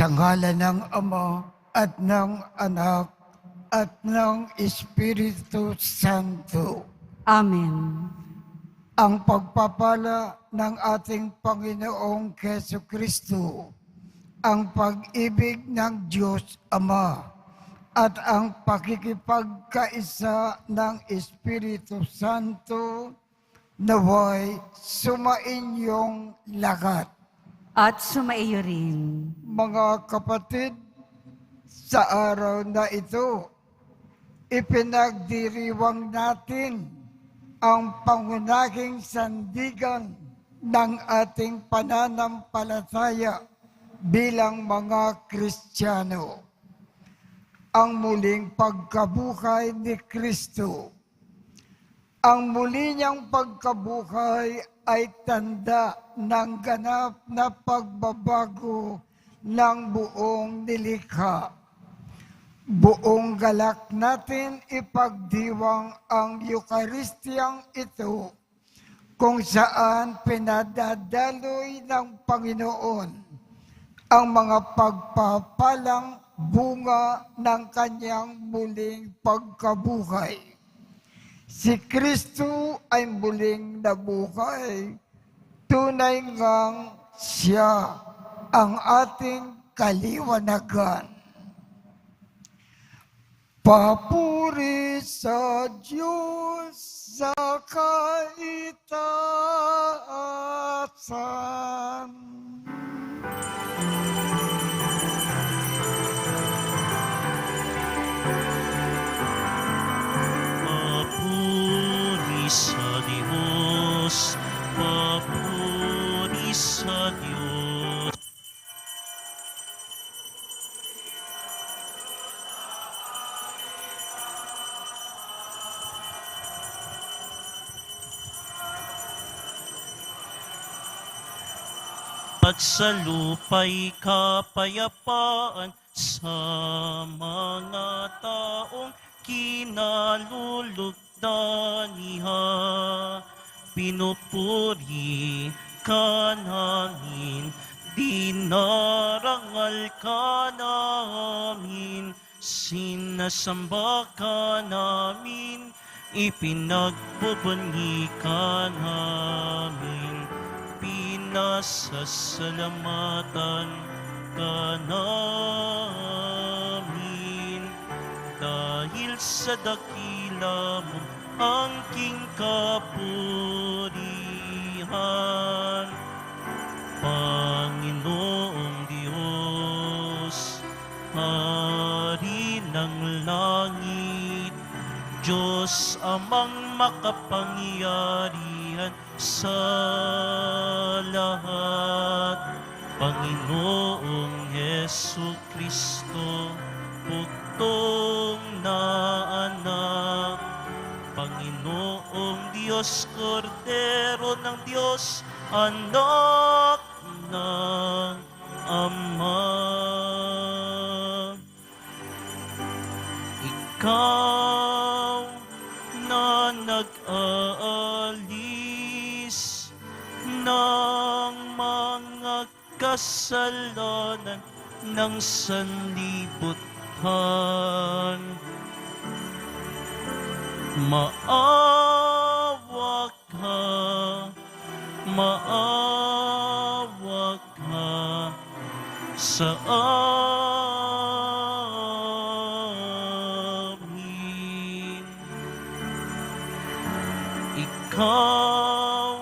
Sa ngalan ng Ama at ng Anak at ng Espiritu Santo. Amen. Ang pagpapala ng ating Panginoong Jesucristo, ang pag-ibig ng Diyos Ama, at ang pakikipagkaisa ng Espiritu Santo naway sumainyong lahat. At sumaiyo rin. Mga kapatid, sa araw na ito, ipinagdiriwang natin ang pangunahing sandigan ng ating pananampalataya bilang mga Kristiyano. Ang muling pagkabuhay ni Kristo. Ang muli niyang pagkabuhay ay tanda ng ganap na pagbabago ng buong nilikha. Buong galak natin ipagdiwang ang Eukaristiyang ito kung saan pinadadaloy ng Panginoon ang mga pagpapalang bunga ng kanyang muling pagkabuhay. Si Kristo ay muling nabuhay, tunay ngang siya ang ating kaliwanagan. Papuri sa Diyos sa kaitaasan. Papuri sa Diyos, papuri sa Diyos. At sa lupa'y kapayapaan sa mga taong kinalulugdan niya. Pinupuri ka namin, dinarangal ka namin, sinasamba ka namin, ipinagbubunyi ka namin. Pinasasalamatan ka namin dahil sa dakila mo angking kapurihan. Panginoong Diyos, Hari ng langit, Diyos amang makapangyarihan sa lahat, Panginoong Jesucristo, bugtong na anak, Panginoong Diyos, Kordero ng Diyos, anak ng Ama. Ikaw na nag-aalis ng mga kasalanan ng sanlibutan. Maawa ka sa amin. Ikaw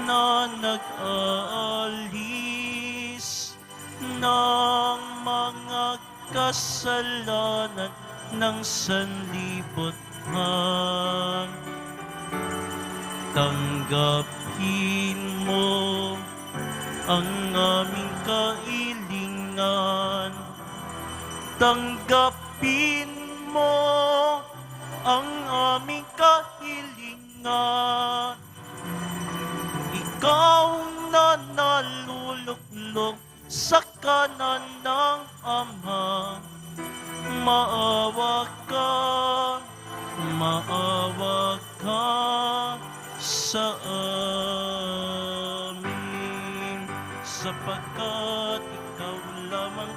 na nag-aalis ng mga kasalanan ng sanlibutan. Tanggapin mo ang aming kailingan. Tanggapin mo ang aming kahilingan. Ikaw na naluluklok sa kanan ng Ama, maawa ka sa amin, sapagkat ikaw lamang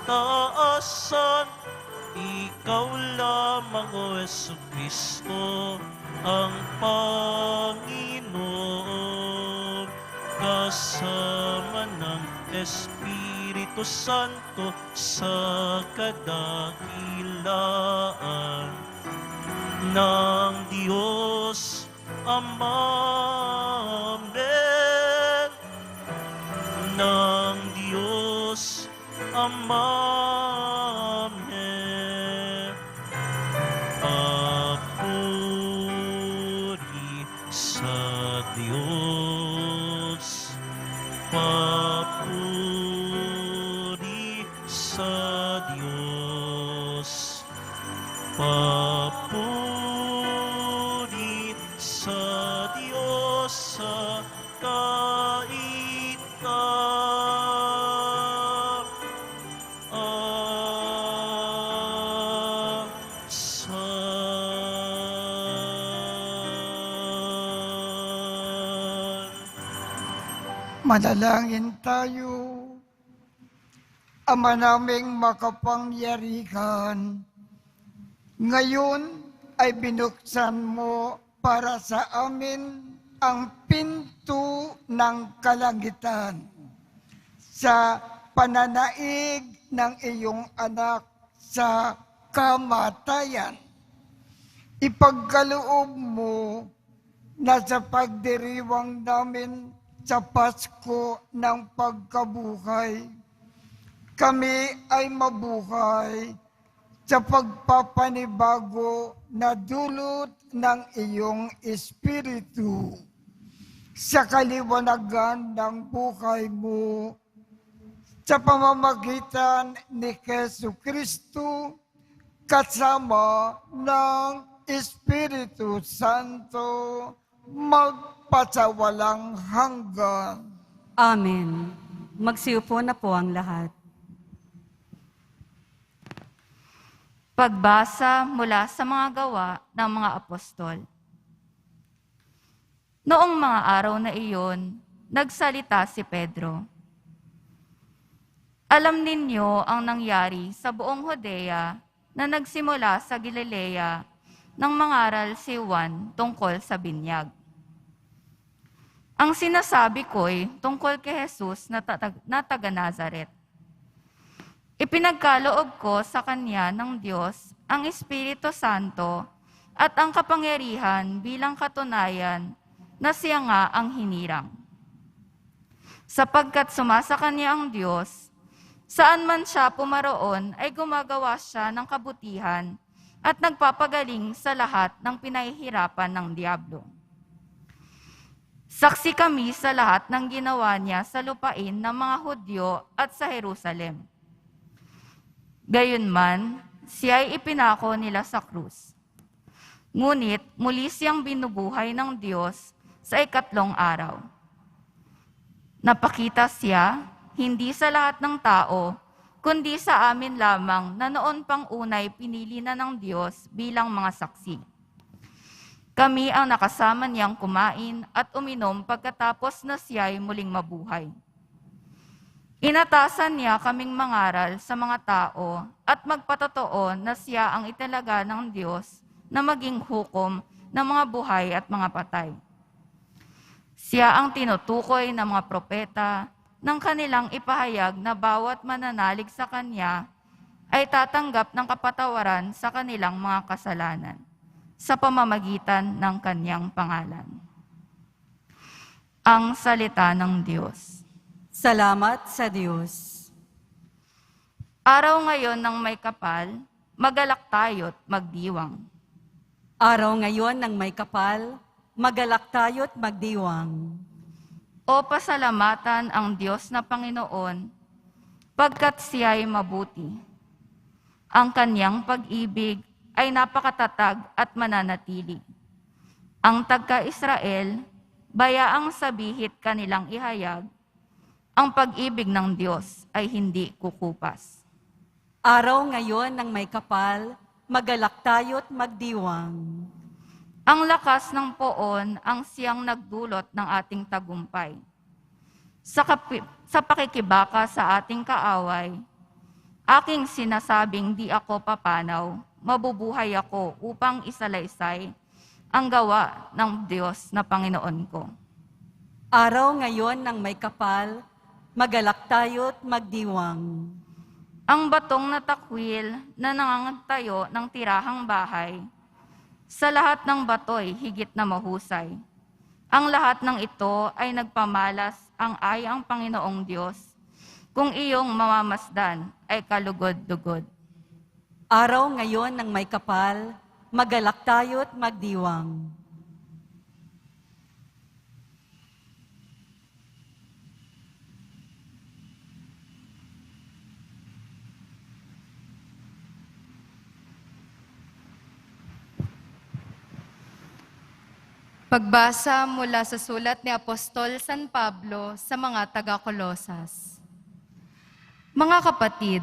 taasan. Ikaw lamang, O Jesucristo, ang Panginoon, kasama ng Espiritu Santo sa kadakilaan ng Diyos Ama. Amen. Ng Diyos Ama. Amen. Papuri sa Diyos. Papuri sa Diyos. Papuri sa Diyos sa Manalangin tayo. Ama naming makapangyarihan, ngayon ay binuksan mo para sa amin ang pinto ng kalangitan sa pananaig ng iyong anak sa kamatayan. Ipagkaloob mo na sa pagdiriwang namin sa Pasko ng pagkabuhay, kami ay mabuhay sa pagpapanibago na dulot ng iyong Espiritu sa kaliwanagan ng buhay mo sa pamamagitan ni Jesucristo kasama ng Espiritu Santo magpasawalang hanggan. Amen. Magsiupo na po ang lahat. Pagbasa mula sa mga gawa ng mga apostol. Noong mga araw na iyon, nagsalita si Pedro. Alam ninyo ang nangyari sa buong Judea na nagsimula sa Galilea nang mangaral si Juan tungkol sa binyag. Ang sinasabi ko'y tungkol kay Jesus na taga Nazaret. Ipinagkaloob ko sa kanya ng Diyos ang Espiritu Santo at ang kapangyarihan bilang katunayan na siya nga ang hinirang. Sapagkat sumasa kanya ang Diyos, saan man siya pumaroon ay gumagawa siya ng kabutihan at nagpapagaling sa lahat ng pinahihirapan ng diablo. Saksi kami sa lahat ng ginawa niya sa lupain ng mga Hudyo at sa Jerusalem. Gayunman, siya ay ipinako nila sa krus. Ngunit muli siyang binubuhay ng Diyos sa 3 araw. Napakita siya, hindi sa lahat ng tao, kundi sa amin lamang na noon pang unay pinili na ng Diyos bilang mga saksi. Kami ang nakasama niyang kumain at uminom pagkatapos na siya'y muling mabuhay. Inatasan niya kaming mangaral sa mga tao at magpatotoo na siya ang italaga ng Diyos na maging hukom ng mga buhay at mga patay. Siya ang tinutukoy ng mga propeta ng kanilang ipahayag na bawat mananalig sa Kanya ay tatanggap ng kapatawaran sa kanilang mga kasalanan sa pamamagitan ng Kanyang pangalan. Ang salita ng Diyos. Salamat sa Diyos. Araw ngayon ng may kapal, magalak tayo't magdiwang. Araw ngayon ng may kapal, magalak tayo't magdiwang. O pasalamatan ang Diyos na Panginoon, pagkat siya'y mabuti. Ang Kanyang pag-ibig ay napakatatag at mananatili. Ang tagka-Israel, bayaang sabihit kanilang ihayag, ang pag-ibig ng Diyos ay hindi kukupas. Araw ngayon ng may kapal, magalak tayo't magdiwang. Ang lakas ng poon ang siyang nagdulot ng ating tagumpay. Sa pakikibaka sa ating kaaway, Aking sinasabing di ako papanaw, mabubuhay ako upang isalaysay ang gawa ng Diyos na Panginoon ko. Araw ngayon ng may kapal, magalak tayo't magdiwang. Ang batong na takwil na nangangattayo ng tirahang bahay, sa lahat ng bato'y higit na mahusay. Ang lahat ng ito ay nagpamalas ang ayang Panginoong Diyos, kung iyong mamamasdan ay kalugod-lugod. Araw ngayon ng may kapal, magalak tayo't magdiwang. Pagbasa mula sa sulat ni Apostol San Pablo sa mga taga-Kolosas. Mga kapatid,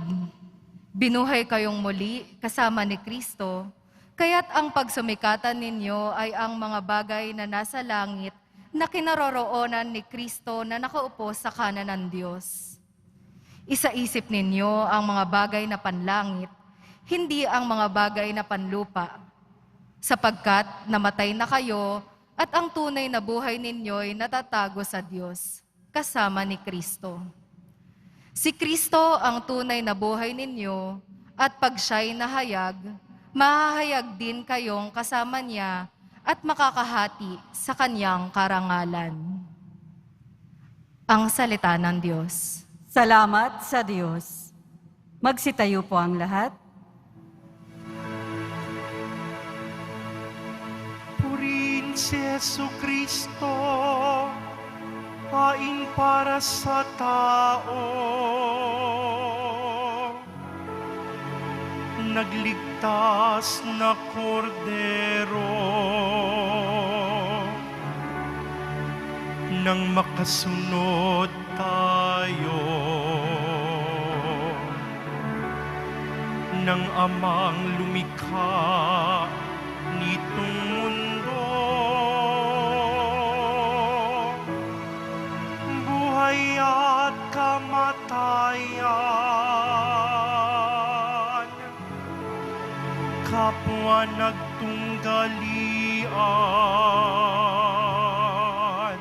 binuhay kayong muli kasama ni Kristo, kaya't ang pagsumikatan ninyo ay ang mga bagay na nasa langit na kinaroroonan ni Kristo na nakaupo sa kanan ng Diyos. Isaisip ninyo ang mga bagay na panlangit, hindi ang mga bagay na panlupa, sapagkat namatay na kayo at ang tunay na buhay ninyo'y natatago sa Diyos, kasama ni Kristo. Si Kristo ang tunay na buhay ninyo, at pag siya'y nahayag, mahahayag din kayong kasama niya at makakahati sa kanyang karangalan. Ang salita ng Diyos. Salamat sa Diyos. Magsitayo po ang lahat. Purihin si Jesucristo, pain para sa tao. Nagligtas na kordero, nang makasunod tayo ng amang lumikha nitong mundo. Buhay at kamatayan, kapwa nagtunggalian,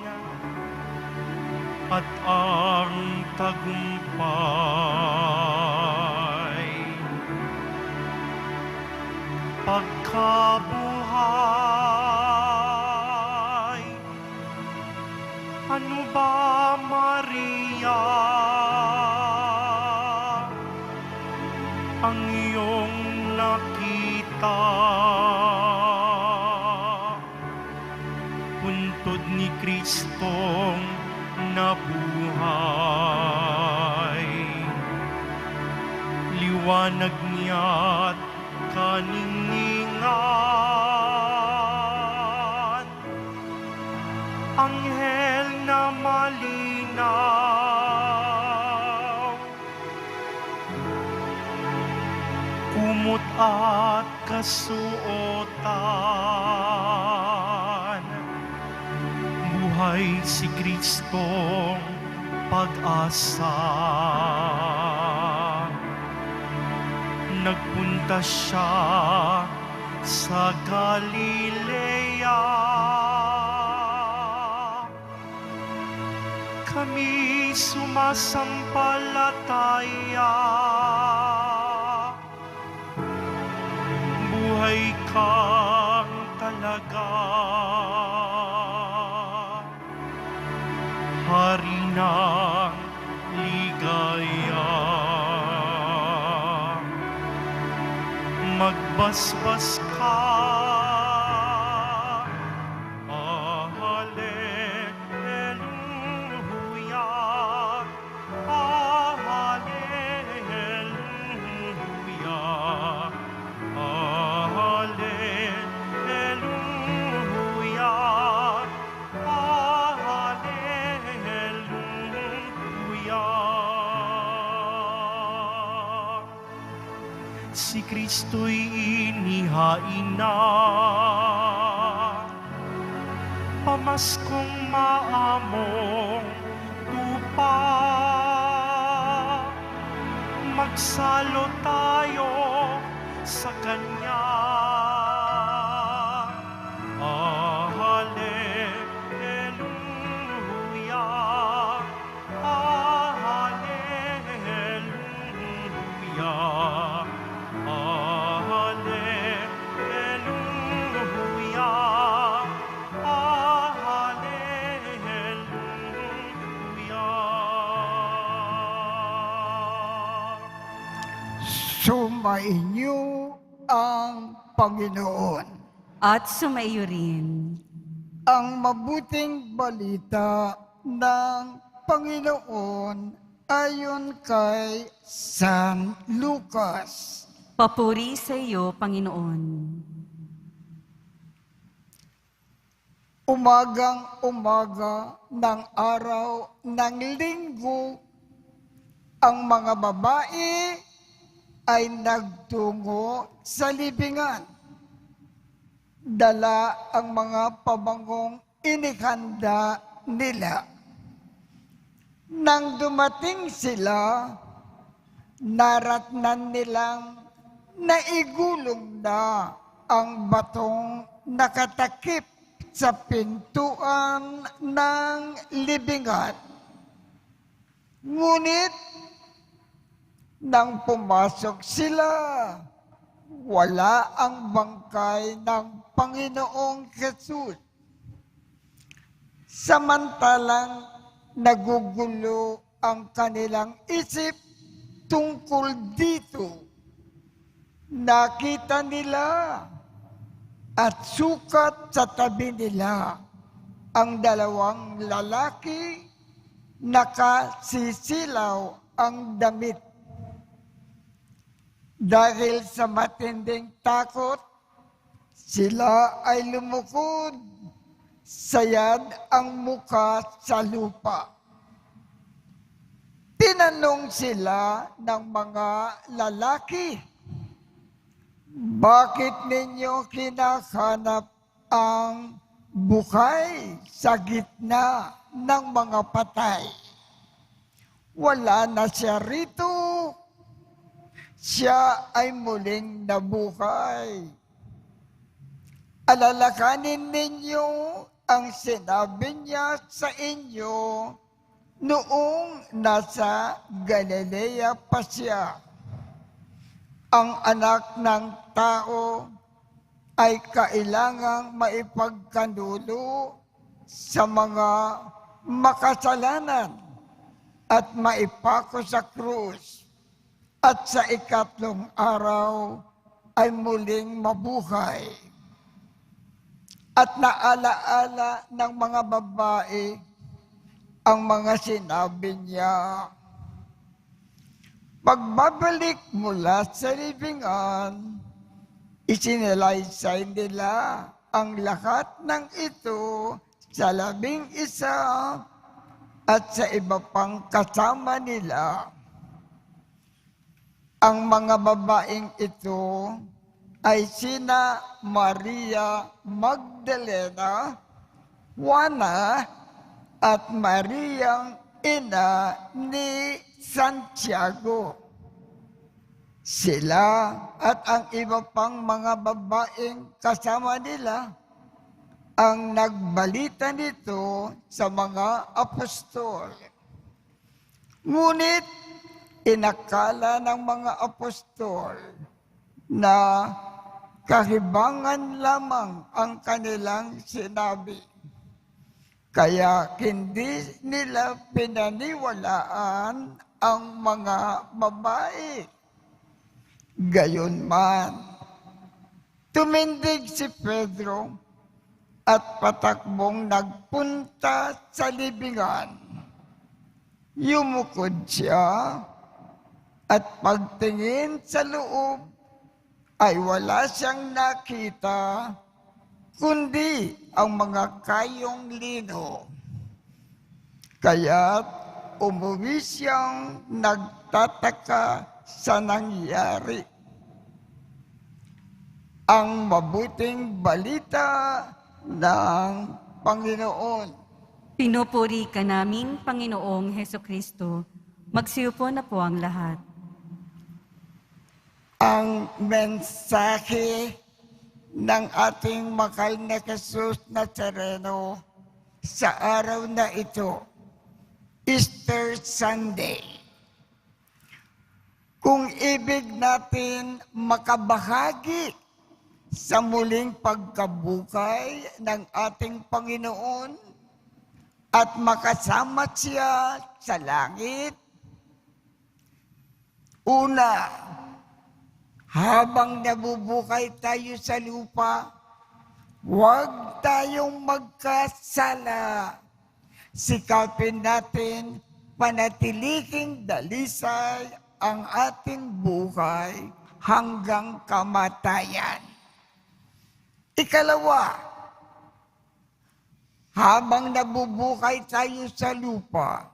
at ang tagumpay. Pagkabuhay, ano ba, Maria, ang iyong nakita? Puntod ni Kristong nabuhay, liwanag niya't kaniningan, anghel na malinaw, kumot at kasuotan, buhay si Kristong pag-asa. Nagpunta siya sa Galilea, kami sumasampalataya. Buhay kang talaga, hari ng ligaya. Magbasbas ka, hallelujah, hallelujah, hallelujah, hallelujah. Si Kristo'y inihain na, pamaskong maamong tupa, magsalo tayo sa Kanya. Hallelujah, Hallelujah, Hallelujah, Hallelujah. Sumainyo ang Panginoon. At sumaiyo rin. Ang mabuting balita ng Panginoon ayon kay San Lucas. Papuri sa iyo, Panginoon. Umagang-umaga ng araw ng linggo, ang mga babae ay nagtungo sa libingan. Dala ang mga pabangong inikanda nila. Nang dumating sila, naratnan nilang naigulong na ang batong nakatakip sa pintuan ng libingan. Ngunit, nang pumasok sila, wala ang bangkay ng Panginoong Jesus. Samantalang nagugulo ang kanilang isip tungkol dito, nakita nila at sukat sa tabi nila ang dalawang lalaki, nakasisilaw ang damit. Dahil sa matinding takot, sila ay lumukod, sayad ang muka sa lupa. Tinanong sila ng mga lalaki, bakit ninyo kinahanap ang buhay sa gitna ng mga patay? Wala na siya rito. Siya ay muling nabuhay. Alalahanin ninyo ang sinabi niya sa inyo noong nasa Galilea pa siya. Ang anak ng tao ay kailangang maipagkanulo sa mga makasalanan at maipako sa krus. At sa ikatlong araw ay muling mabuhay. At naalaala ng mga babae ang mga sinabi niya. Pagbabalik mula sa libingan, isinalaysay nila ang lahat ng ito sa 11 at sa iba pang kasama nila. Ang mga babaeng ito ay sina Maria Magdalena, Juana, at Mariang ina ni Santiago. Sila at ang iba pang mga babaeng kasama nila ang nagbalita nito sa mga apostol. Ngunit inakala ng mga apostol na kahibangan lamang ang kanilang sinabi. Kaya hindi nila pinaniwalaan ang mga babae. Gayunman, tumindig si Pedro at patakbong nagpunta sa libingan. Yumukod siya at pagtingin sa loob ay wala siyang nakita kundi ang mga kayong lino. Kaya't umuwi siyang nagtataka sa nangyari. Ang mabuting balita ng Panginoon. Pinupuri ka namin, Panginoong Hesukristo. Magsiupo na po ang lahat. ang mensahe ng ating mahal na Jesus Nazareno sa araw na ito, Easter Sunday. Kung ibig natin makabahagi sa muling pagkabuhay ng ating Panginoon at makasama siya sa langit, una, habang nabubuhay tayo sa lupa, huwag tayong magkasala. Sikapin natin panatiliking dalisay ang ating buhay hanggang kamatayan. Ikalawa, habang nabubuhay tayo sa lupa,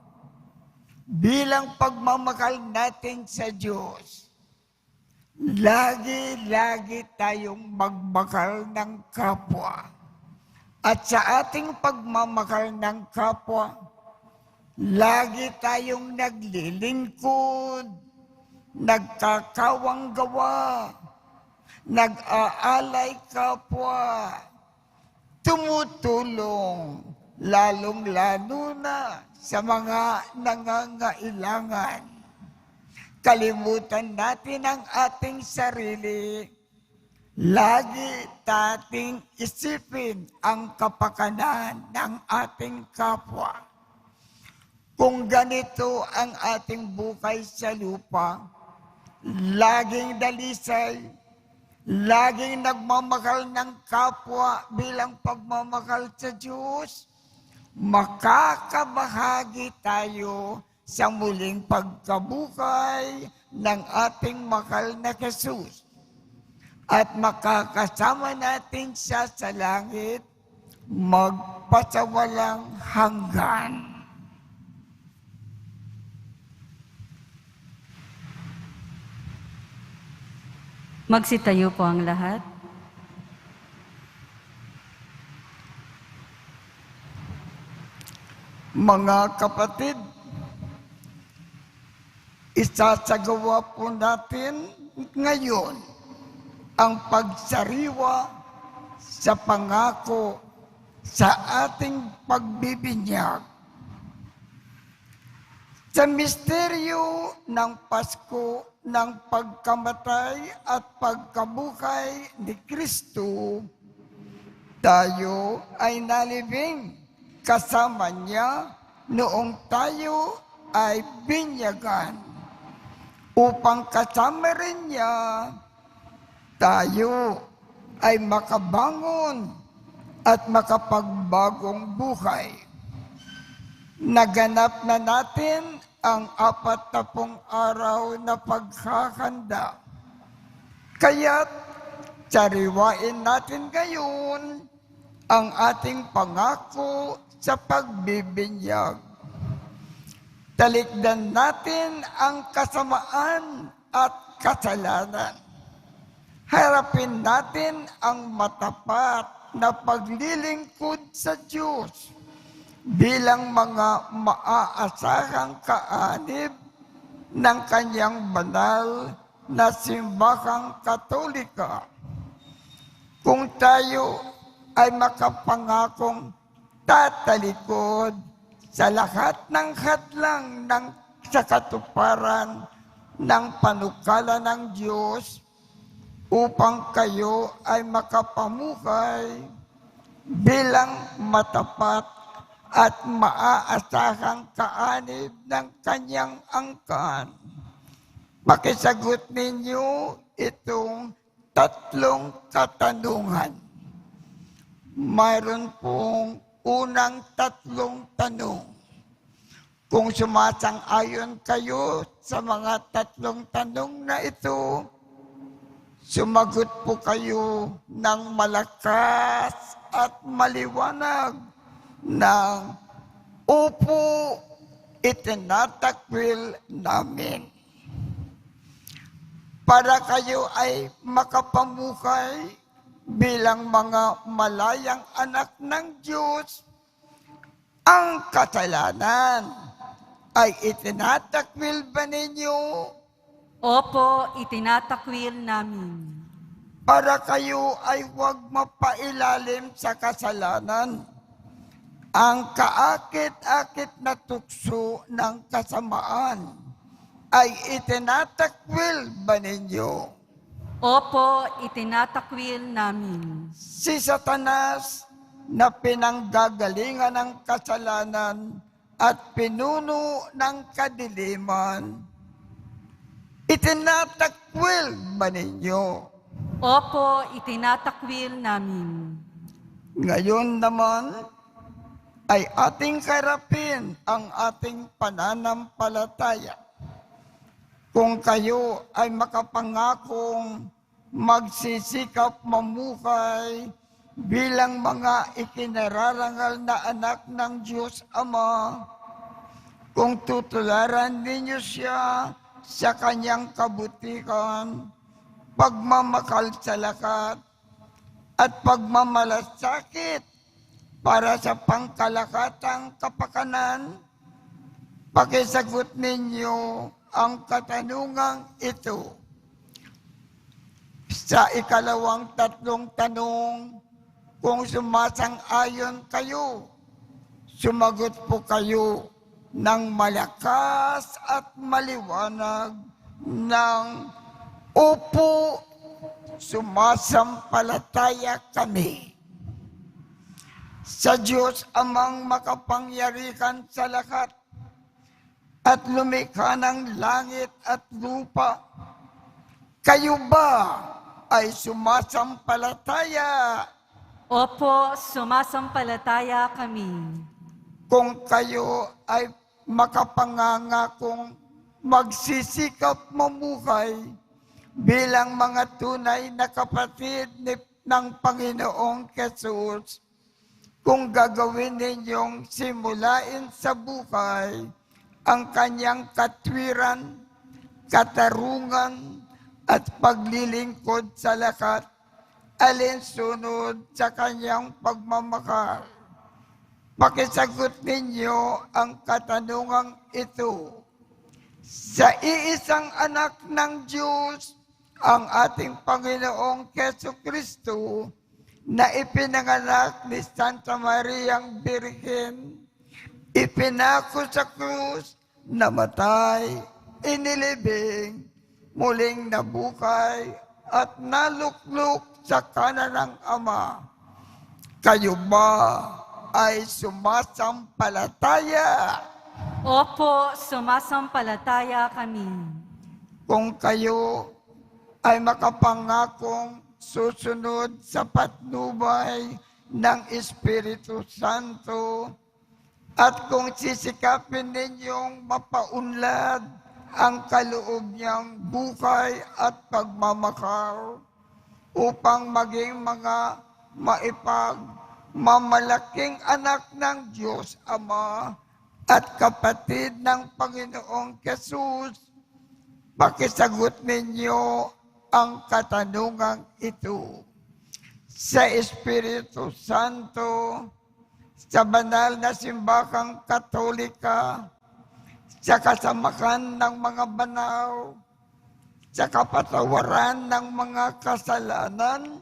bilang pagmamahal natin sa Diyos, lagi tayong magmahal ng kapwa. At sa ating pagmamahal ng kapwa, lagi tayong naglilingkod, nagkakawang gawa, nag-aalay kapwa, tumutulong, lalong-lalo na sa mga nangangailangan. Kalimutan natin ang ating sarili. Lagi nating isipin ang kapakanan ng ating kapwa. Kung ganito ang ating buhay sa lupa, laging dalisay, laging nagmamahal ng kapwa bilang pagmamahal sa Diyos, makakabahagi tayo sa muling pagkabuhay ng ating mahal na Jesus. At makakasama natin siya sa langit magpasawalang hanggan. Magsitayo po ang lahat. Mga kapatid, isasagawa po natin ngayon ang pagsariwa sa pangako sa ating pagbibinyag. Sa misteryo ng Pasko ng pagkamatay at pagkabuhay ni Kristo, tayo ay nalibing kasama niya noong tayo ay binyagan, upang kasama rin niya tayo ay makabangon at makapagbagong buhay. Naganap na natin ang 40 araw na paghahanda. Kaya't sariwain natin ngayon ang ating pangako sa pagbibinyag. Talikdan natin ang kasamaan at kasalanan. Harapin natin ang matapat na paglilingkod sa Diyos bilang mga maaasahang kaanib ng kanyang banal na simbahang Katolika. Kung tayo ay makapangakong tatalikod sa lahat ng hadlang sa katuparan ng panukala ng Diyos, upang kayo ay makapamuhay bilang matapat at maaasahang kaanib ng kanyang angkan. Pakisagot ninyo itong 3 katanungan. Mayroon pong unang 3 tanong. Kung sumasang-ayon kayo sa mga 3 tanong na ito, sumagot po kayo ng malakas at maliwanag ng opo, itinatakwil namin. Para kayo ay makapamuhay bilang mga malayang anak ng Diyos, ang kasalanan ay itinatakwil ba ninyo Opo, itinatakwil namin. para kayo ay huwag mapailalim sa kasalanan. Ang kaakit-akit na tukso ng kasamaan ay itinatakwil ba ninyo? Opo, itinatakwil namin. Si Satanas na pinanggagalingan ng kasalanan at pinuno ng kadiliman, itinatakwil ba ninyo? Opo, itinatakwil namin. Ngayon naman ay ating karapin ang ating pananampalataya. Kung kayo ay makapangakong magsisikap mamuhay bilang mga ikinararangal na anak ng Diyos Ama, kung tutularan ninyo siya sa kanyang kabutikan, pagmamakal sa lakat, at pagmamalasakit para sa pangkalakatang kapakanan, pakisagot ninyo ang katanungang ito. Sa ikalawang tatlong tanong, kung sumasang-ayon kayo, sumagot po kayo ng malakas at maliwanag ng opo, sumasampalataya kami. Sa Diyos Amang makapangyarihan sa lahat at lumikha ng langit at lupa, kayo ba ay sumasampalataya? Opo, sumasampalataya kami. Kung kayo ay makapangangakong magsisikap mamuhay bilang mga tunay na kapatid ng Panginoong Jesus, kung gagawin ninyong simulain sa buhay ang kanyang katwiran, katarungan, at paglilingkod sa lakat, alinsunod sa kanyang pagmamahal. Pakisagot ninyo ang katanungang ito. Sa iisang anak ng Diyos, ang ating Panginoong Jesucristo, na ipinanganak ni Santa Mariang Birhen, ipinako sa krus, namatay, inilibing, muling nabuhay, at naluklok sa kanan ng Ama. Kayo ba ay sumasampalataya? Opo, sumasampalataya kami. Kung kayo ay makapangakong susunod sa patnubay ng Espiritu Santo, at kung sisikapin ninyong mapaunlad ang kaloob niyang buhay at pagmamahal upang maging mga maipagmamalaking anak ng Diyos Ama at kapatid ng Panginoong Jesus, pakisagot ninyo ang katanungang ito. Sa Espiritu Santo, sa banal na simbahang Katolika, sa kasamahan ng mga banal, sa kapatawaran ng mga kasalanan,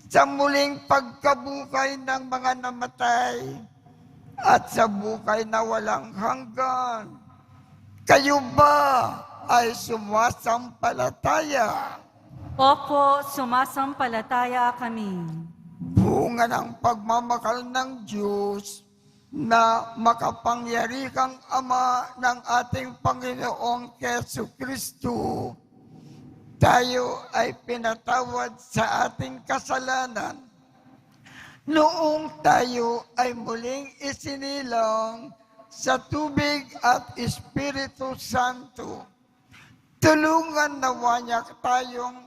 sa muling pagkabuhay ng mga namatay, at sa buhay na walang hanggan. Kayo ba ay sumasampalataya? Opo, sumasampalataya kami. Bunga ng pagmamahal ng Diyos na makapangyarihang Ama ng ating Panginoong Jesucristo, tayo ay pinatawad sa ating kasalanan noong tayo ay muling isinilang sa tubig at Espiritu Santo. Tulungan nawa niya tayong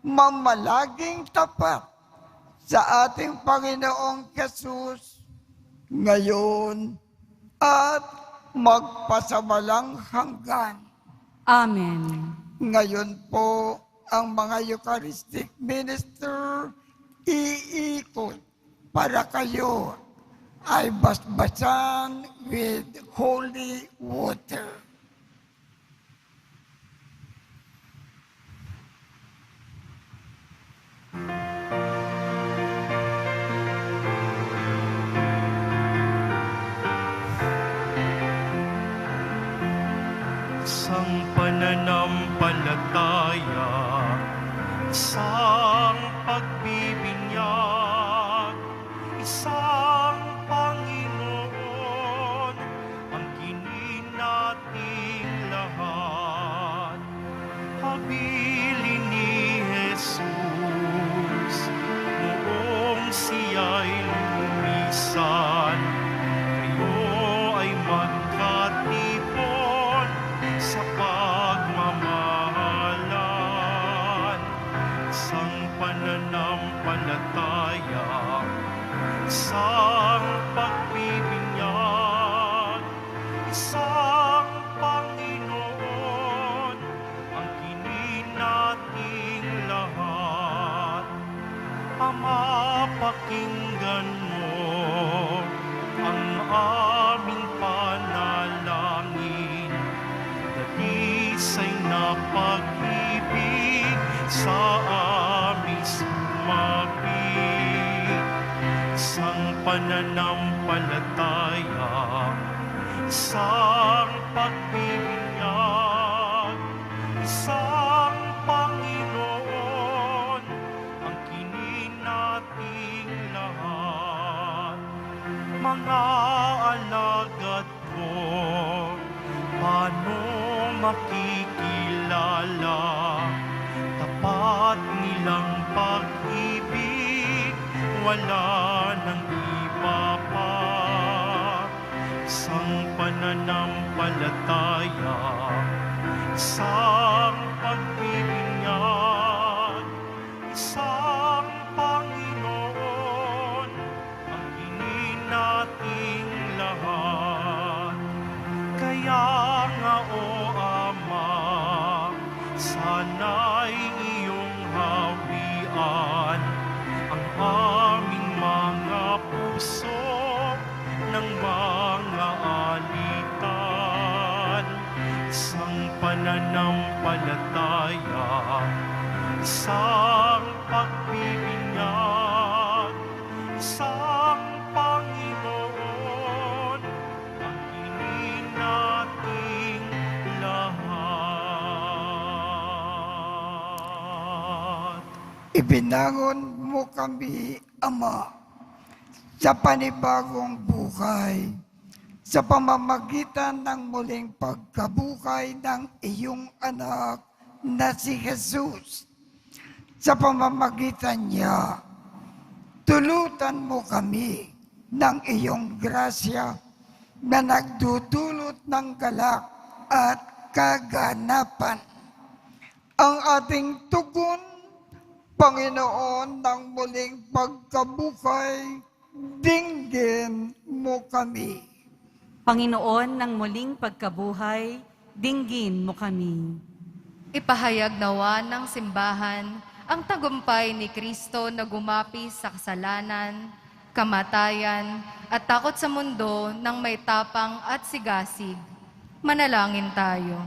mamalaging tapat sa ating Panginoong Jesus ngayon at magpasawalang hanggan. Amen. Ngayon po, ang mga Eucharistic minister iikot para kayo ay basbasan with holy water. isang pananampalataya, isang pagbibinyag, isang Panginoon, ang kinin nating lahat. Habilin ni Jesus, noong siya'y lumisan, kayo ay magkatipon sa pagmamahalan. Isang pananampalataya, isang pagbibinyag, isang Panginoon, ang kinin nating lahat. Ama, pakinggan mo ang aming panalangin, dalisay na pag-ibig sa aming sumapit. Isang pananampalataya, isang pagbibinyag, isang Panginoon, ang kinin nating lahat. Mga alagad ko, paano makikilala tapat nilang pag-ibig, wala nang iba pa. Isang pananampalataya, isang pagbibinyag, isang Panginoon, ang kinin nating lahat. Kaya nga, O Ama, sana'y iyong hawian ang aming mga puso ng mga alitan. Isang pananampalataya, isang pagbibinyag, isang Panginoon, ang kinin nating lahat. Ibinangon mo kami, Ama, sa panibagong buhay, sa pamamagitan ng muling pagkabuhay ng iyong anak na si Jesus. Sa pamamagitan niya, tulutan mo kami ng iyong grasya na nagdudulot ng galak at kaganapan. Ang ating tugon, Panginoon, ng muling pagkabuhay, dinggin mo kami. Panginoon ng muling pagkabuhay, dinggin mo kami. Ipahayag nawa ng simbahan ang tagumpay ni Kristo na gumapi sa kasalanan, kamatayan, at takot sa mundo ng may tapang at sigasig. Manalangin tayo.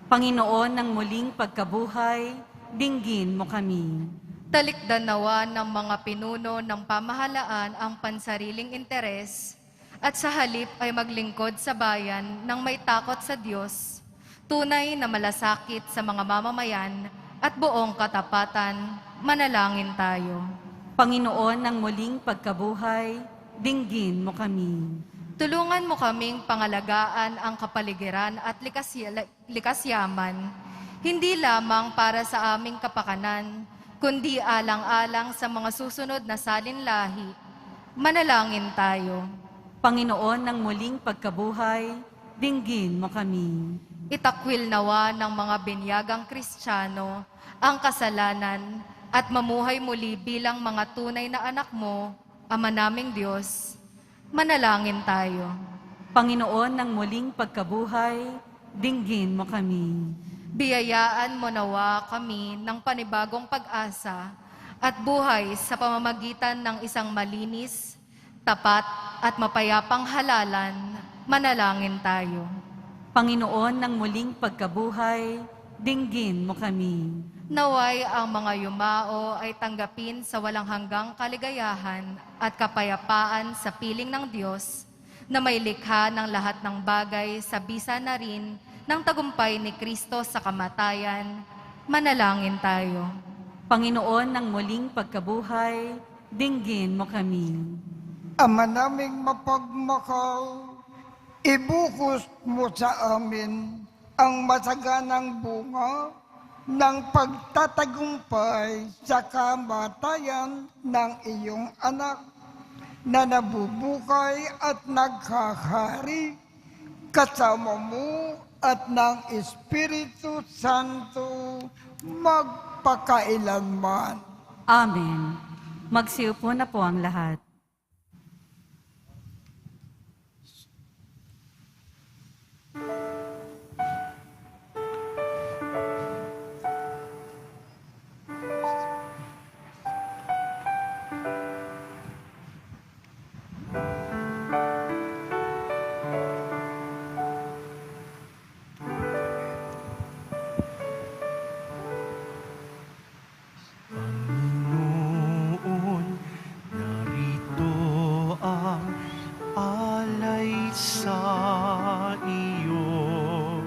Panginoon ng muling pagkabuhay, dinggin mo kami. Talikdan nawa ng mga pinuno ng pamahalaan ang pansariling interes at sa halip ay maglingkod sa bayan ng may takot sa Diyos, tunay na malasakit sa mga mamamayan at buong katapatan. Manalangin tayo. Panginoon ng muling pagkabuhay, dinggin mo kami. Tulungan mo kaming pangalagaan ang kapaligiran at likas yaman, hindi lamang para sa aming kapakanan, kundi alang-alang sa mga susunod na salinlahi. Manalangin tayo. Panginoon ng muling pagkabuhay, dinggin mo kami. Itakwil nawa ng mga binyagang Kristiyano ang kasalanan at mamuhay muli bilang mga tunay na anak mo, Ama naming Diyos. Manalangin tayo. Panginoon ng muling pagkabuhay, dinggin mo kami. Biyayaan mo nawa kami ng panibagong pag-asa at buhay sa pamamagitan ng isang malinis, tapat at mapayapang halalan. Manalangin tayo. Panginoon ng muling pagkabuhay, dinggin mo kami. Naway ang mga yumao ay tanggapin sa walang hanggang kaligayahan at kapayapaan sa piling ng Diyos na may likha ng lahat ng bagay sa bisa na rin ng tagumpay ni Kristo sa kamatayan, manalangin tayo. Panginoon ng muling pagkabuhay, dinggin mo kami. Ama naming mapagmakaw, ibukos mo sa amin ang masaganang bunga ng pagtatagumpay sa kamatayan ng iyong anak na nabubuhay at naghahari kasama mo at ng Espiritu Santo magpakailanman. Amen. Magsiupo na po ang lahat. Panginoon, narito ang alay sa iyo.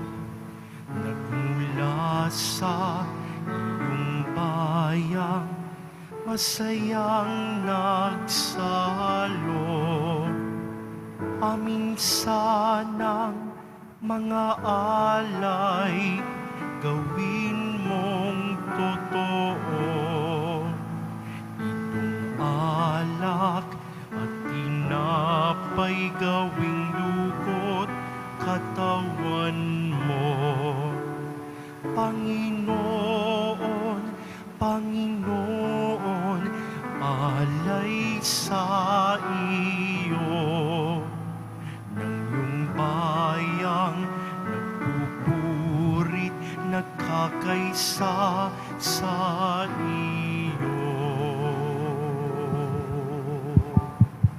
Nagmula sa iyong bayang masayang nagsalo. Amin sanang mga alay gawin mong totoo. Itong alak at tinapay gawing dugot katawan mo. Panginoon, Panginoon, alay sa iyo. Nang iyong bayang nagpupurit, nagkakaisa sa iyo.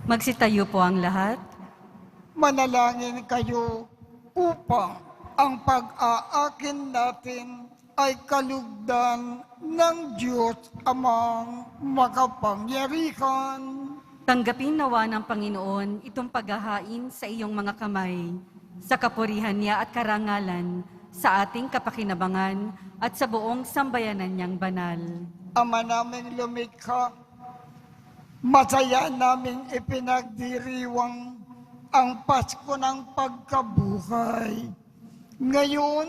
Magsitayo po ang lahat. Manalangin kayo upang ang pag-aakin natin ay kalugdan ng Diyos Amang makapangyarihan. Tanggapin nawa ng Panginoon itong paghahain sa iyong mga kamay, sa kapurihan niya at karangalan, sa ating kapakinabangan at sa buong sambayanan niyang banal. Ama naming lumikha, masaya naming ipinagdiriwang ang Pasko ng pagkabuhay. Ngayon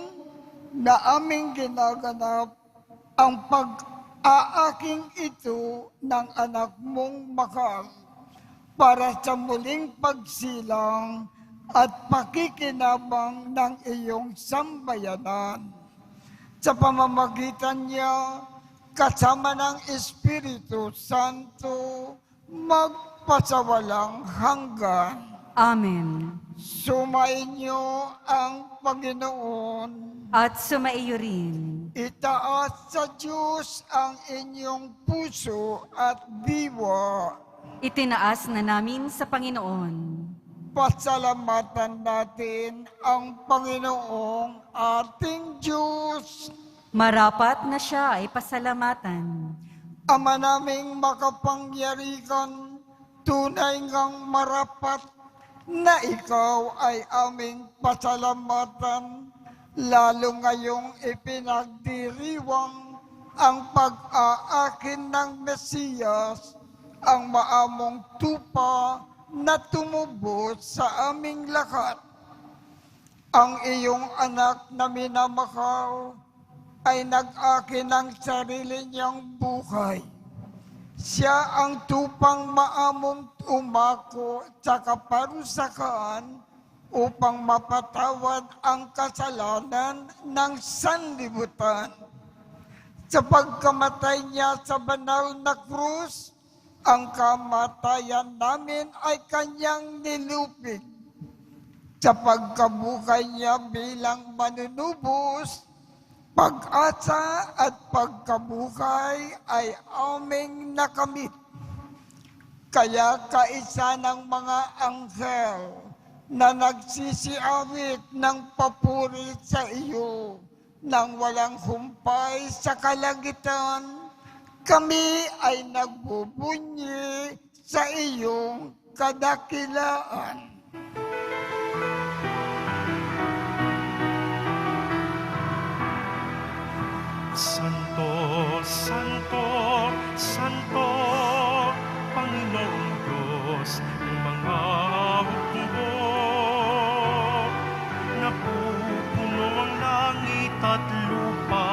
na aming ginaganap ang pag-aaking ito ng anak mong mahal para sa muling pagsilang at pakikinabang ng iyong sambayanan. Sa pamamagitan niya, kasama ng Espiritu Santo, magpasawalang hanggan. Amen. Sumainyo ang Panginoon. At sumaiyo rin. Itaas sa Diyos ang inyong puso at diwa. Itinaas na namin sa Panginoon. Pasalamatan natin ang Panginoong ating Diyos. Marapat na siya ay pasalamatan. Ama naming makapangyarihan, tunay ngang marapat na ikaw ay aming pasalamatan, lalo ngayong ipinagdiriwang ang pag-aakin ng Mesiyas, ang maamong tupa na tumubos sa aming lahat. Ang iyong anak na minamahal ay nag-akin ng sarili niyang buhay. Siya ang tupang maamong umako sa kaparusahan upang mapatawad ang kasalanan ng sanlibutan. Sa pagkamatay niya sa banal na krus, ang kamatayan namin ay kanyang nilupig. Sa pagkabuhay niya bilang manunubos, pag-asa at pagkabuhay ay aming nakamit. Kaya kaisa ng mga anghel na nagsisiawit ng papuri sa iyo nang walang humpay sa kalangitan, kami ay nagbubunyi sa iyong kadakilaan. Santo, Santo, Santo, Panginoong Diyos ng mga hukbo. Napupuno ang langit at lupa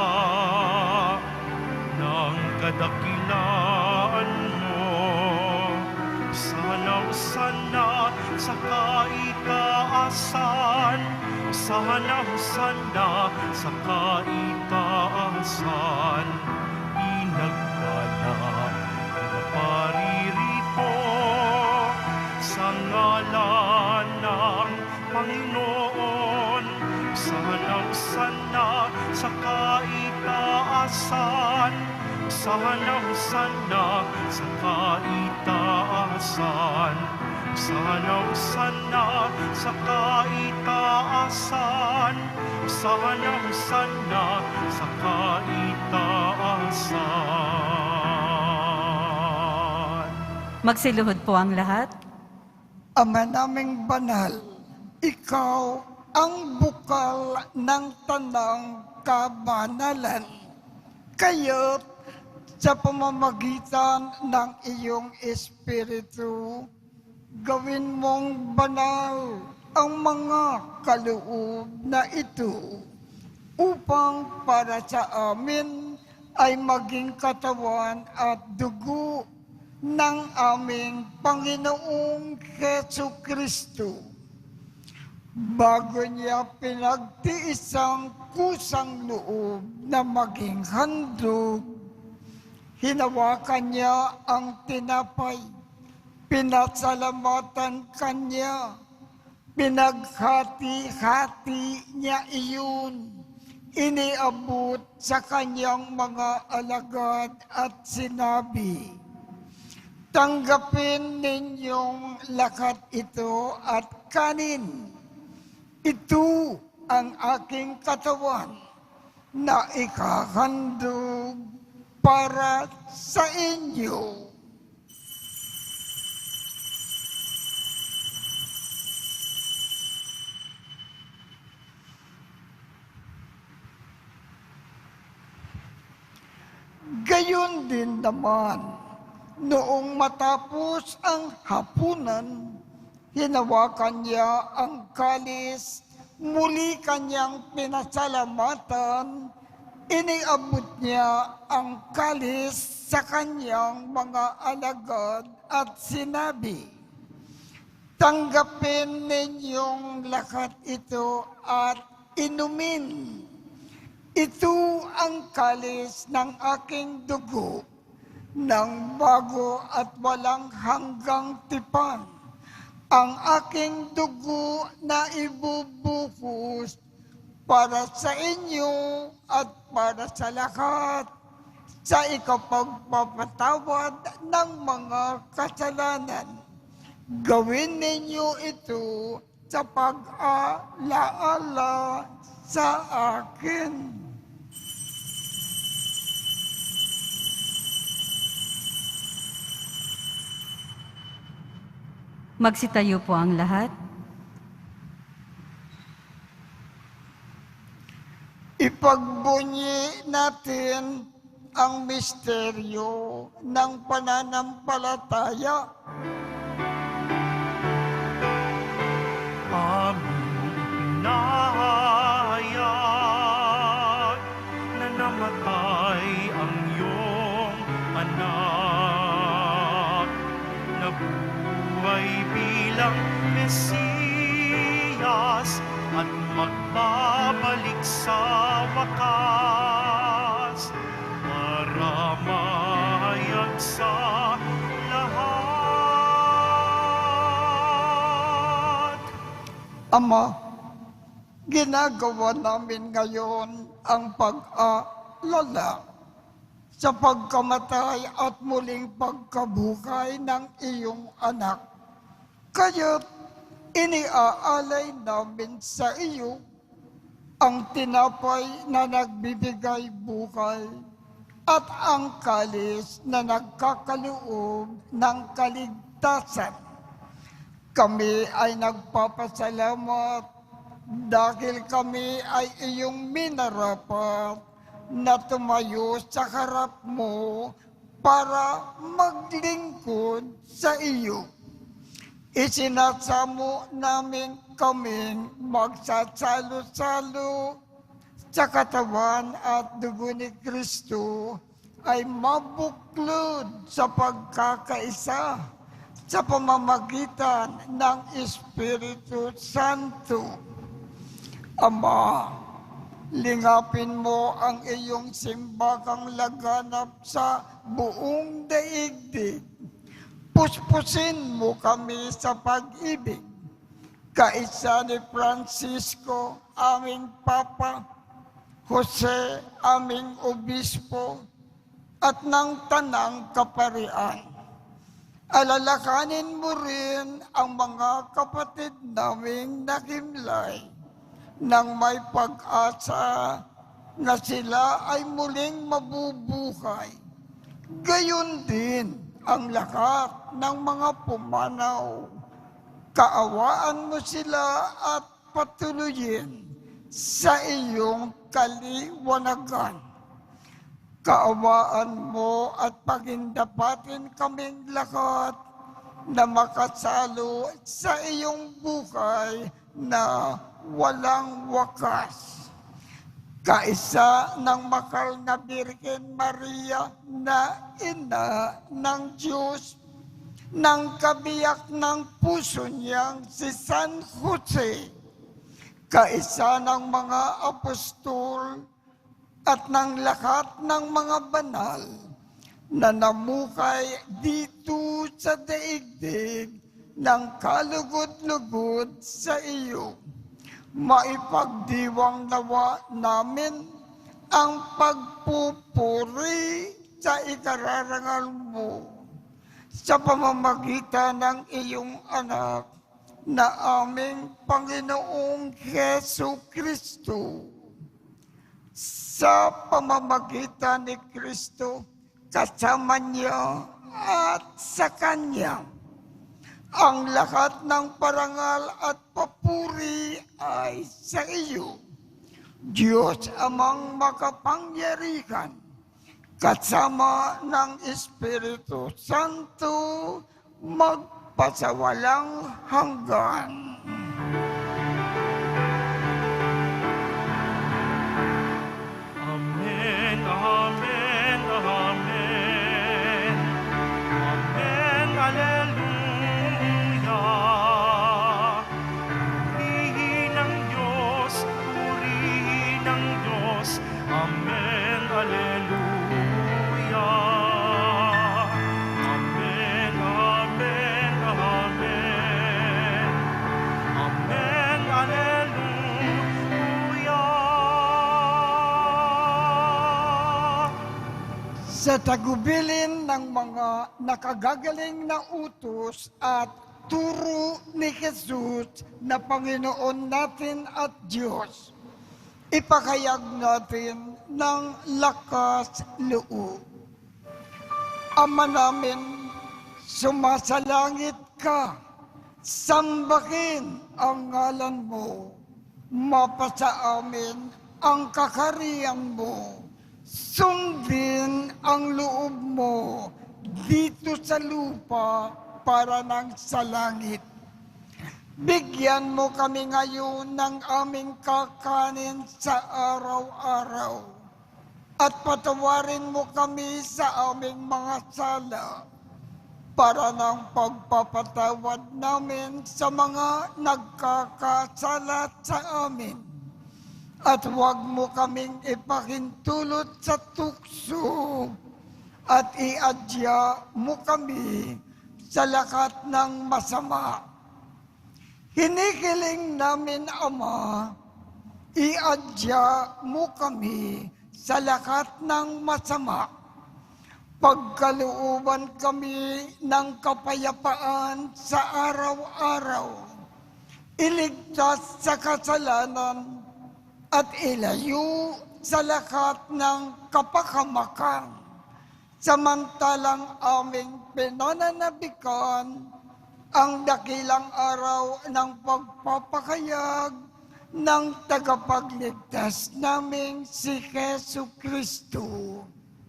ng kadakilaan mo. Sana sa kaitaasan, sana sa kaitaasan, inagbanag na paririto sa ngalan ng Panginoon. Sana sa kaitaasan, sana sa kaitaasan, sana sa kaitaasan, sana sa kaitaasan. Magsiluhod po ang lahat. Ama naming banal, ikaw ang bukal ng tanang kabanalan. Kaya't sa pamamagitan ng iyong Espiritu, gawin mong banal ang mga kaloob na ito upang para sa amin ay maging katawan at dugo ng aming Panginoong Jesucristo. Bago niya pinagtiis ang kusang loob na maging handog, hinawakan niya ang tinapay, pinasalamatan kanya, pinaghati-hati niya iyon, iniabot sa kanyang mga alagad at sinabi, "Tanggapin ninyong lahat ito at kanin. Ito ang aking katawan na ikahandog para sa inyo." Gayon din naman, noong matapos ang hapunan, hinawakan niya ang kalis, muli kanyang pinasalamatan, iniabot niya ang kalis sa kanyang mga alagad at sinabi, "Tanggapin ninyong lahat ito at inumin. Ito ang kalis ng aking dugo, ng bago at walang hanggang tipan. Ang aking dugo na ibubuhos para sa inyo at para sa lahat, sa ikapagpapatawad ng mga kasalanan. Gawin ninyo ito sa pag-alaala sa akin." Magsitayo po ang lahat. Ipagbunyi natin ang misteryo ng pananampalataya. Aming ipinahayag na namatay ang iyong anak, nabuhay bilang Mesiyas at magbabalik sa wakas para mahayag sa lahat. Ama, ginagawa namin ngayon ang pag-alala sa pagkamatay at muling pagkabuhay ng iyong anak. Kaya't iniaalay namin sa iyo ang tinapay na nagbibigay buhay at ang kalis na nagkakaloob ng kaligtasan. Kami ay nagpapasalamat dahil kami ay iyong minarapat na tumayo sa harap mo para maglingkod sa iyo. Isinasamo namin kaming magsasalo-salo sa katawan at dugo ni Kristo ay mabuklod sa pagkakaisa sa pamamagitan ng Espiritu Santo. Ama, lingapin mo ang iyong simbakang laganap sa buong daigdig. Puspusin mo kami sa pag-ibig. Kaisa ni Francisco, aming Papa, Jose, aming Obispo, at ng Tanang Kaparian. Alalakanin mo rin ang mga kapatid naming nakimlay nang may pag-asa na sila ay muling mabubuhay. Gayon din ang lahat ng mga pumanaw. Kaawaan mo sila at patuloyin sa iyong kaliwanagan. Kaawaan mo at pagindapatin kaming lahat na makasalo sa iyong buhay na walang wakas. Kaisa ng makal na Birhen Maria na ina ng Diyos, ng kabiyak ng puso niyang si San Jose, kaisa ng mga apostol at ng lahat ng mga banal na namukay dito sa daigdig ng kalugod-lugod sa iyo. Maipagdiwang nawa namin ang pagpupuri sa ikararangal mo sa pamamagitan ng iyong anak na aming Panginoong Hesu Kristo. Sa pamamagitan ni Kristo, kasama niya at sa Kanya, ang lahat ng parangal at papuri ay sa iyo, Diyos Amang makapangyarihan, kasama ng Espiritu Santo, magpasawalang hanggan. Amen, amen, amen. Amen, alleluia. Purihin ang Diyos, purihin ang Diyos. Amen, alleluia. Amen, amen, amen. Amen, alleluia. Sa tagubilin ng mga nakagagaling na utos at turo ni Jesus na Panginoon natin at Diyos, ipakayag natin ng lakas loob. Ama namin, sumasalangit ka, sambahin ang ngalan mo, mapasa amin ang kakariyan mo, sundin ang loob mo dito sa lupa para nang sa langit. Bigyan mo kami ngayon ng aming kakanin sa araw-araw at patawarin mo kami sa aming mga sala para ng pagpapatawad namin sa mga nagkakasala sa amin. At huwag mo kaming ipahintulot sa tukso at iadya mo kami sa lakat ng masama. Hinihiling namin, Ama, iadya mo kami sa lakat ng masama. Pagkalooban kami ng kapayapaan sa araw-araw. Iligtas sa kasalanan at ilayo sa lahat ng kapakamakan. Samantalang aming pinananabikan ang dakilang araw ng pagpapakayag ng tagapagligtas naming si Jesu Kristo.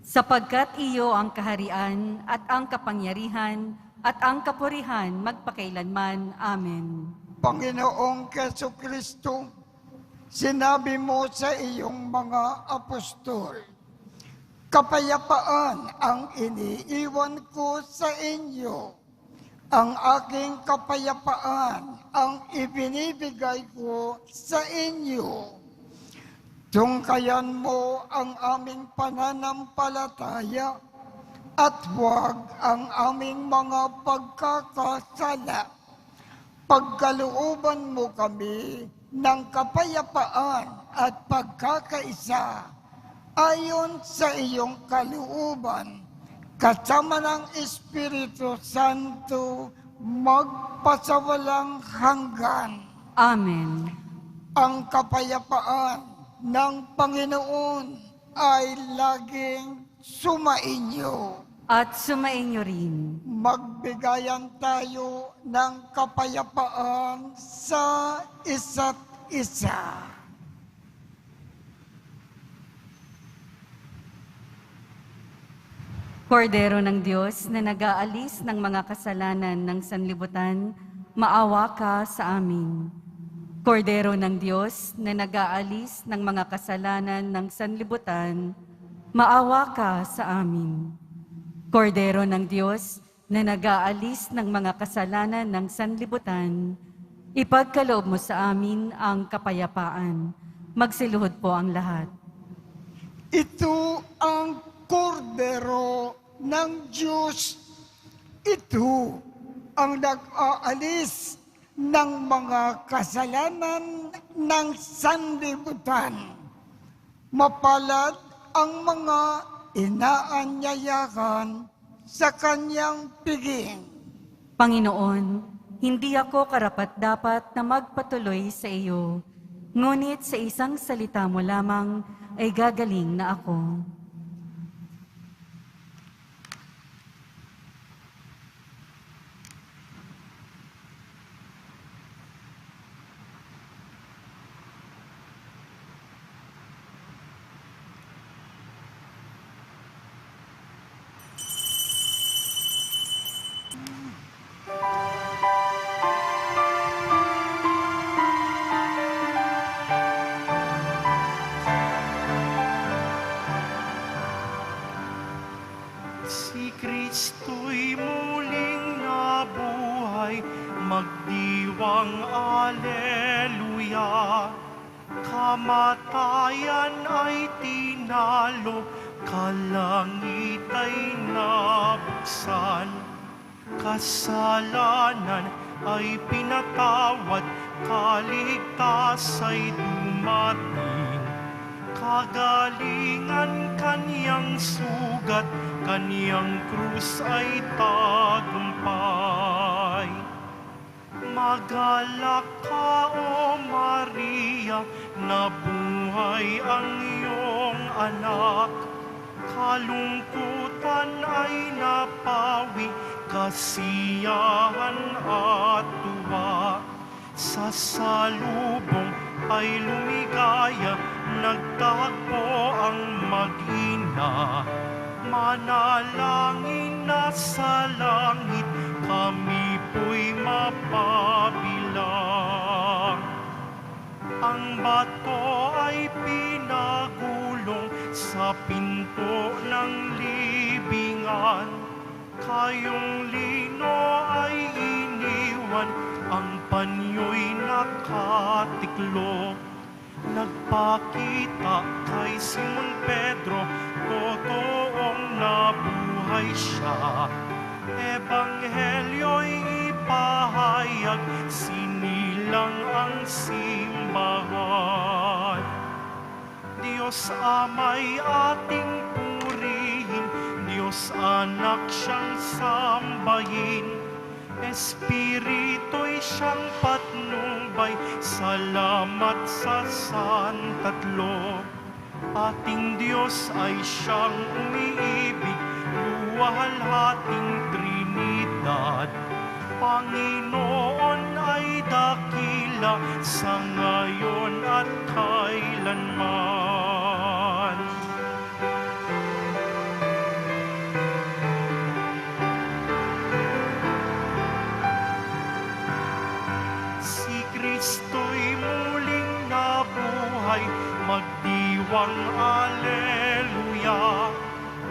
Sapagkat iyo ang kaharian at ang kapangyarihan at ang kapurihan magpakailanman. Amen. Panginoong Jesu Kristo, sinabi mo sa iyong mga apostol, kapayapaan ang iniiwan ko sa inyo. Ang aking kapayapaan ang ibinibigay ko sa inyo. Tungkayan mo ang aming pananampalataya at huwag ang aming mga pagkakasala. Pagkalooban mo kami ng kapayapaan at pagkakaisa ayon sa iyong kalooban, kasama ng Espiritu Santo, magpasawalang hanggan. Amen. Ang kapayapaan ng Panginoon ay laging sumainyo. At sumainyo rin. Magbigayan tayo ng kapayapaan sa isa't isa. Kordero ng Diyos na nag-aalis ng mga kasalanan ng sanlibutan, maawa ka sa amin. Kordero ng Diyos na nag-aalis ng mga kasalanan ng sanlibutan, maawa ka sa amin. Kordero ng Diyos na nag-aalis ng mga kasalanan ng sanlibutan, ipagkaloob mo sa amin ang kapayapaan. Magsiluhod po ang lahat. Ito ang kordero ng Diyos. Ito ang nag-aalis ng mga kasalanan ng sanlibutan. Mapalad ang mga inaanyayahan sa kanyang piging. Panginoon, hindi ako karapat-dapat na magpatuloy sa iyo, ngunit sa isang salita mo lamang ay gagaling na ako. Si Kristo'y muling nabuhay, magdiwang Alleluia. Kamatayan ay tinalo, kalangit ay nabuksan. Kasalanan ay pinatawad, kaligtas ay dumating. Kagalingan kaniyang sugat, kaniyang krus ay tagumpay. Magalak ka, O Maria, nabuhay ang iyong anak. Kalungkutan ay napawi, kasiyahan at tuwa. Sa salubong ay lumigaya, nagtagpo ang mag-ina. Manalangin na sa langit, kami po'y mapabilang. Ang bato ay pinagulong sa pinto ng libingan. Kayong lino ay iniwan, ang panyo'y nakatiklo. Nagpakita kay Simon Pedro, totoong nabuhay siya. Ebanghelyo'y ipahayag, sinilang ang simbahan. Diyos Ama'y ating purihin, Diyos Anak siyang sambahin. Espiritu'y siyang patnubay, salamat sa Santatlo. Ating Diyos ay siyang umiibig, luwalhating Trinidad. Panginoon ay ay dakila sa ngayon at kailanman. Si Kristo'y muling nabuhay, magdiwang Aleluya.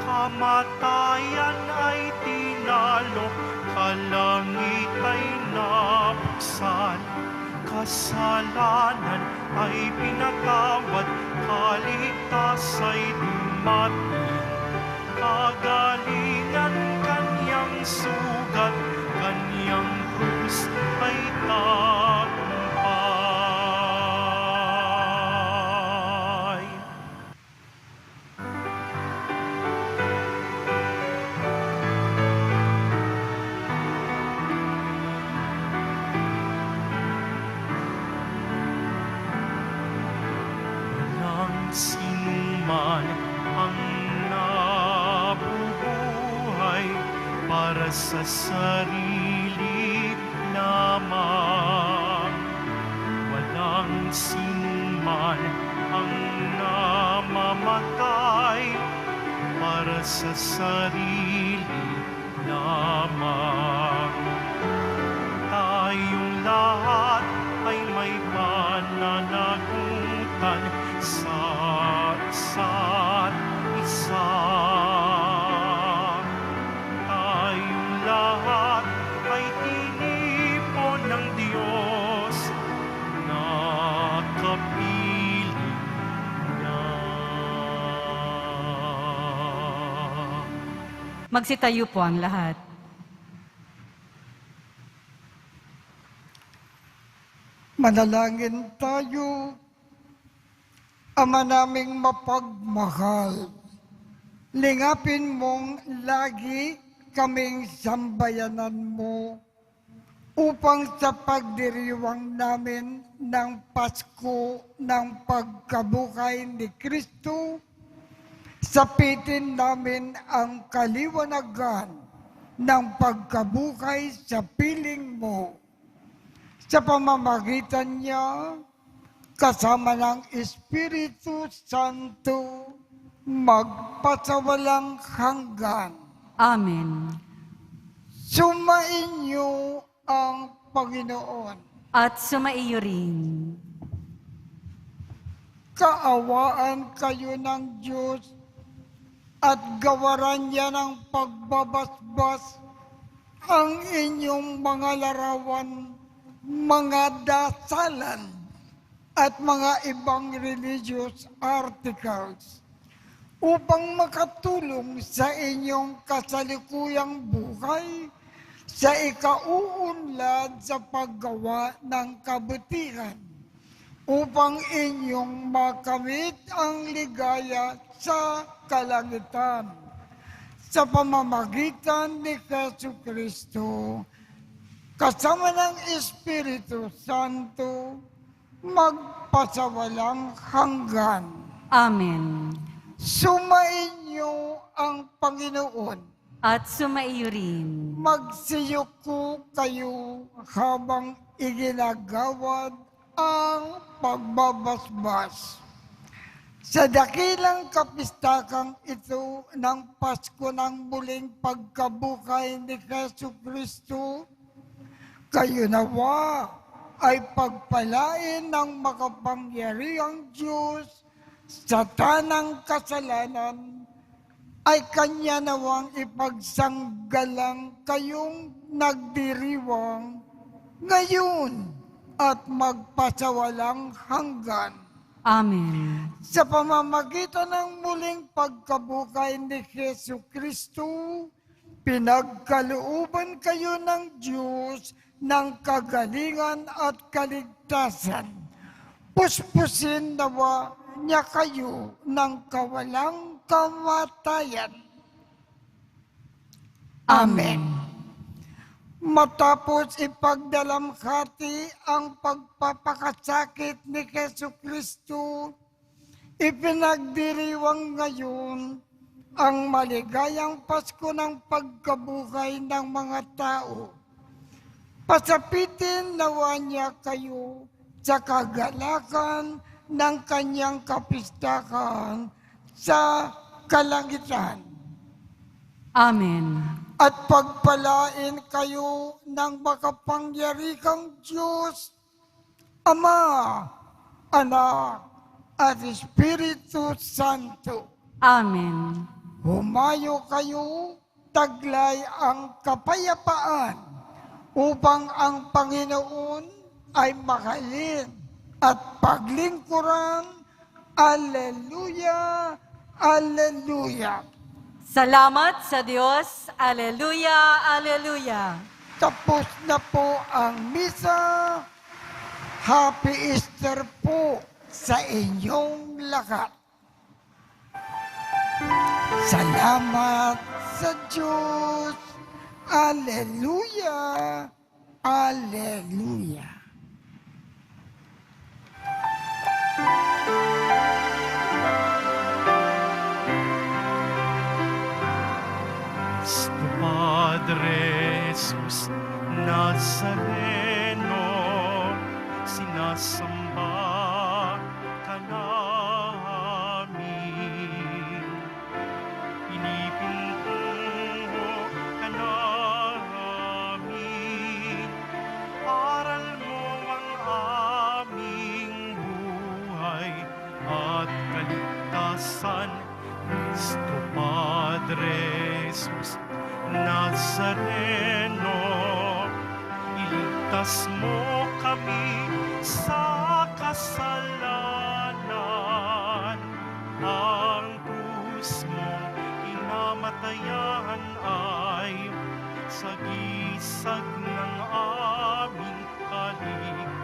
Kamatayan ay tinalo, kalangit ay nabuksan. Kasalanan ay pinatawad, kaligtas ay dumating. Kagalingan kanyang sugat, kanyang krus ay tagumpay. Walang sinuman ang nabubuhay para sa sarili lamang. Walang sinuman ang namamatay para sa sarili lamang. Tayong lahat ay may pananagutan sa isa't isa. Tayong lahat ay tinipon ng Diyos na kapiling niya. Magsitayo po ang lahat. Manalangin tayo. Ama naming mapagmahal, lingapin mong lagi kaming sambayanan mo upang sa pagdiriwang namin ng Pasko ng pagkabuhay ni Kristo, sapitin namin ang kaliwanagan ng pagkabuhay sa piling mo. Sa pamamagitan niya, kasama ng Espiritu Santo, magpasawalang hanggan. Amen. Sumainyo ang Panginoon. At sumaiyo rin. Kaawaan kayo ng Diyos at gawaran niya ng pagbabasbas ang inyong mga larawan, mga dasalan, at mga ibang religious articles upang makatulong sa inyong kasalikuyang buhay sa ikauunlad sa paggawa ng kabutihan upang inyong makamit ang ligaya sa kalangitan sa pamamagitan ni Jesucristo kasama ng Espiritu Santo magpasawalang hanggan. Amen. Sumainyo ang Panginoon. At sumaiyo rin. Magsiyuko kayo habang iginagawad ang pagbabasbas. Sa dakilang kapistakang ito ng Pasko ng muling pagkabuhay ni Jesucristo, kayo nawa ay pagpalain ng makapangyarihang Diyos sa tanang kasalanan, ay Kanya nawang ipagsanggalang kayong nagdiriwang ngayon at magpasawalang hanggan. Amen. Sa pamamagitan ng muling pagkabuhay ni Jesucristo, pinagkalooban kayo ng Diyos ng kagalingan at kaligtasan. Puspusin nawa niya kayo ng kawalang kamatayan. Amen. Matapos ipagdalamhati ang pagpapakasakit ni Jesucristo, ipinagdiriwang ngayon ang maligayang Pasko ng pagkabuhay ng mga tao. Pasapitin nawa niya kayo sa kagalakan ng kanyang kapistakan sa kalangitan. Amen. At pagpalain kayo ng makapangyarihang Diyos, Ama, Anak, at Espiritu Santo. Amen. Humayo kayo, taglay ang kapayapaan upang ang Panginoon ay mahalin at paglingkuran. Alleluia, Alleluia. Salamat sa Diyos. Aleluya, aleluya. Tapos na po ang misa. Happy Easter po sa inyong lahat. Salamat sa Diyos. Alleluia, Alleluia. Nuestro Padre Jesus Nazareno, sinasamba ka namin. Pinipintuho ka namin. Aral mo ang aming buhay at kaligtasan. Nuestro Padre Jesus Nazareno, iligtas mo kami sa kasalanan. Ang krus mong inamatayan ay sagisag ng aming kaligtasan.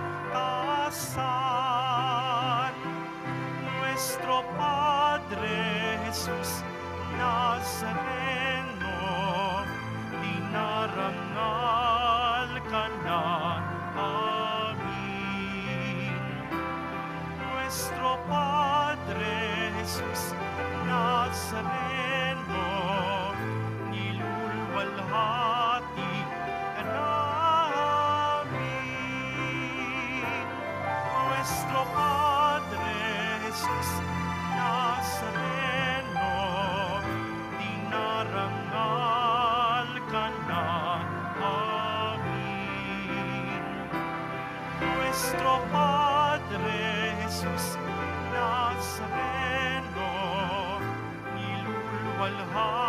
Nuestro Padre Jesus Nazareno, dinarangal ka na amin. Nuestro Padre Jesus Nazareno, nilulwalhati ka namin. Nuestro Padre Jesus Nazareno, dinarangal ka na amin. Nuestro Padre Jesus Nazareno, nilulwalhati